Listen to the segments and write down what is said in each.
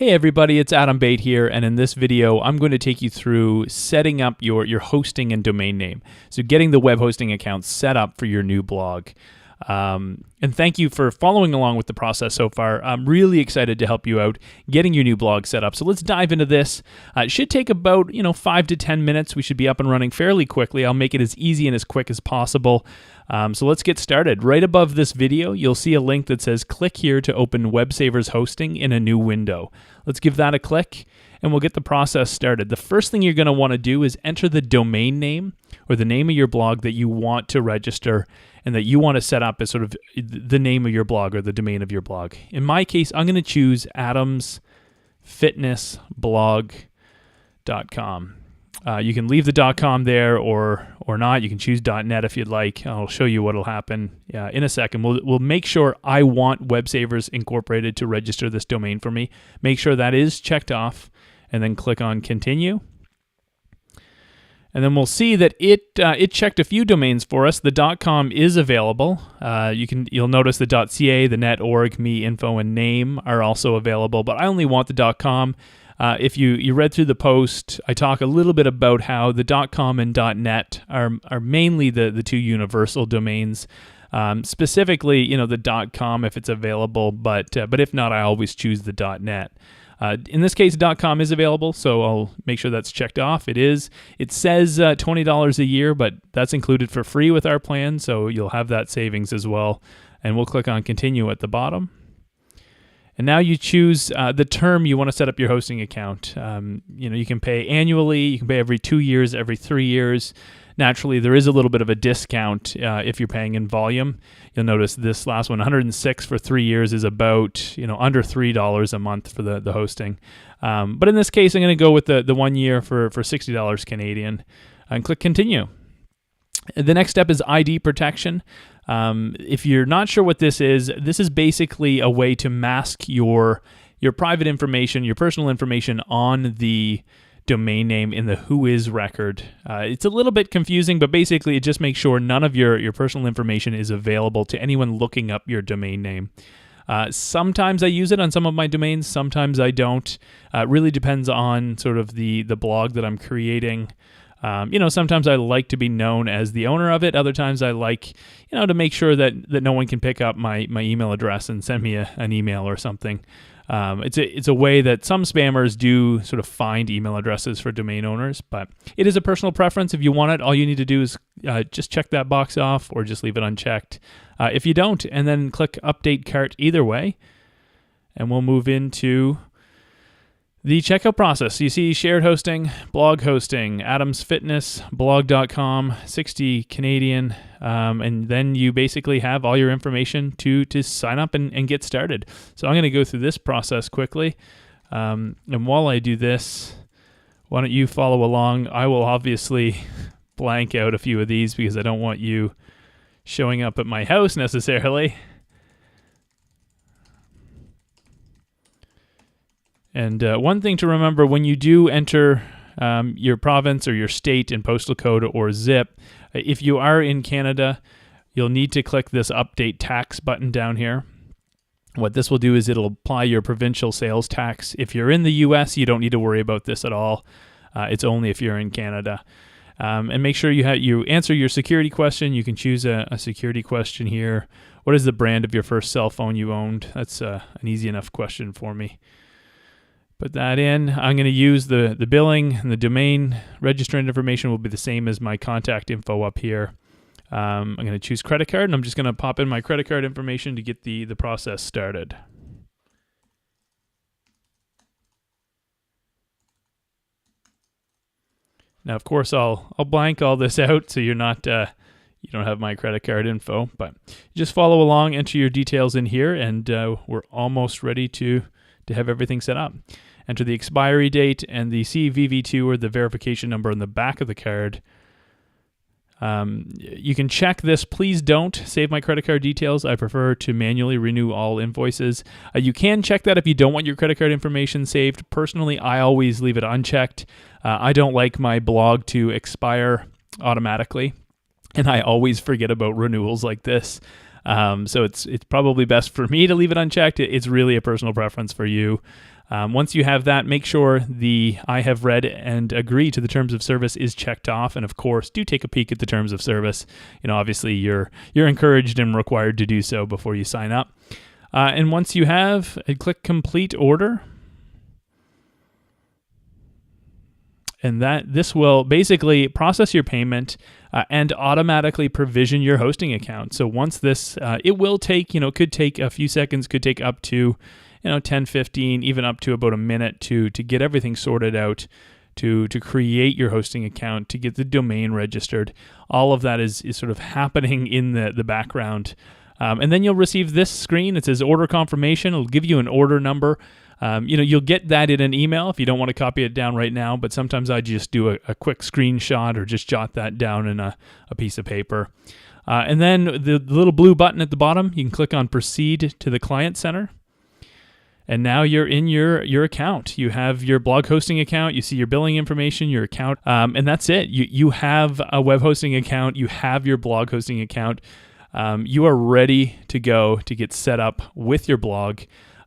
Hey everybody, it's Adam Bate here, and in this video, I'm going to take you through setting up your hosting and domain name. So getting the web hosting account set up for your new blog. And thank you for following along with the process so far. I'm really excited to help you out getting your new blog set up. So let's dive into this. It should take about 5 to 10 minutes. We should be up and running fairly quickly. I'll make it as easy and as quick as possible. So let's get started. Right above this video, you'll see a link that says click here to open WebSavers Hosting in a new window. Let's give that a click and we'll get the process started. The first thing you're going to want to do is enter the domain name or the name of your blog that you want to register and that you want to set up as sort of the name of your blog or the domain of your blog. In my case, I'm going to choose adamsfitnessblog.com. You can leave the .com there or not. You can choose .net if you'd like. I'll show you what'll happen in a second. We'll make sure I want WebSavers Incorporated to register this domain for me. Make sure that is checked off and then click on Continue. And then we'll see that it checked a few domains for us. The .com is available. You'll notice the .ca, the .net, .org, me, info, and name are also available, but I only want the .com. If you read through the post, I talk a little bit about how the .com and .net are mainly the two universal domains. Specifically, the .com if it's available, but if not, I always choose the .net. In this case, .com is available, so I'll make sure that's checked off. It is. It says $20 a year, but that's included for free with our plan, so you'll have that savings as well. And we'll click on Continue at the bottom. And now you choose the term you want to set up your hosting account. You can pay annually, you can pay every 2 years, every 3 years. Naturally, there is a little bit of a discount if you're paying in volume. You'll notice this last one, $106 for 3 years, is about under $3 a month for the hosting. But in this case, I'm going to go with the 1 year for $60 Canadian and click Continue. The next step is ID protection. If you're not sure what this is basically a way to mask your private information, your personal information on the domain name in the Whois record. It's a little bit confusing, but basically it just makes sure none of your personal information is available to anyone looking up your domain name. Sometimes I use it on some of my domains, sometimes I don't. It really depends on sort of the blog that I'm creating. Sometimes I like to be known as the owner of it. Other times I like, to make sure that no one can pick up my email address and send me an email or something. It's a way that some spammers do sort of find email addresses for domain owners, but it is a personal preference. If you want it, all you need to do is just check that box off or just leave it unchecked. If you don't, and then click Update Cart either way, and we'll move into the checkout process. You see shared hosting, blog hosting, adamsfitnessblog.com, 60 Canadian, and then you basically have all your information to sign up and get started. So I'm going to go through this process quickly. And while I do this, why don't you follow along? I will obviously blank out a few of these because I don't want you showing up at my house necessarily. And one thing to remember when you do enter your province or your state in postal code or zip, if you are in Canada, you'll need to click this Update Tax button down here. What this will do is it'll apply your provincial sales tax. If you're in the US, you don't need to worry about this at all. It's only if you're in Canada. And make sure you answer your security question. You can choose a security question here. What is the brand of your first cell phone you owned? That's an easy enough question for me. Put that in. I'm going to use the billing and the domain. Registrant information will be the same as my contact info up here. I'm going to choose credit card, and I'm just going to pop in my credit card information to get the process started. Now, of course, I'll blank all this out so you're not you don't have my credit card info, but just follow along, enter your details in here, and we're almost ready to have everything set up. Enter the expiry date and the CVV2 or the verification number on the back of the card. You can check this. Please don't save my credit card details. I prefer to manually renew all invoices. You can check that if you don't want your credit card information saved. Personally, I always leave it unchecked. I don't like my blog to expire automatically, and I always forget about renewals like this. So it's probably best for me to leave it unchecked. It's really a personal preference for you. Once you have that, make sure the I have read and agree to the terms of service is checked off. And of course, do take a peek at the terms of service. Obviously you're encouraged and required to do so before you sign up. And once you have, click complete order. And this will basically process your payment and automatically provision your hosting account. So once this, it will take, could take a few seconds, could take up to 10, 15, even up to about a minute to get everything sorted out, to create your hosting account, to get the domain registered. All of that is sort of happening in the background. And then you'll receive this screen. It says order confirmation. It'll give you an order number. You'll get that in an email if you don't want to copy it down right now, but sometimes I just do a quick screenshot or just jot that down in a piece of paper. And then the little blue button at the bottom, you can click on Proceed to the Client Center. And now you're in your account. You have your blog hosting account. You see your billing information, your account, and that's it. You have a web hosting account. You have your blog hosting account. You are ready to go to get set up with your blog.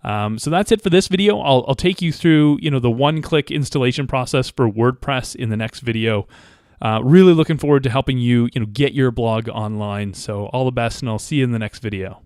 So that's it for this video. I'll take you through the one-click installation process for WordPress in the next video. Really looking forward to helping you get your blog online. So all the best, and I'll see you in the next video.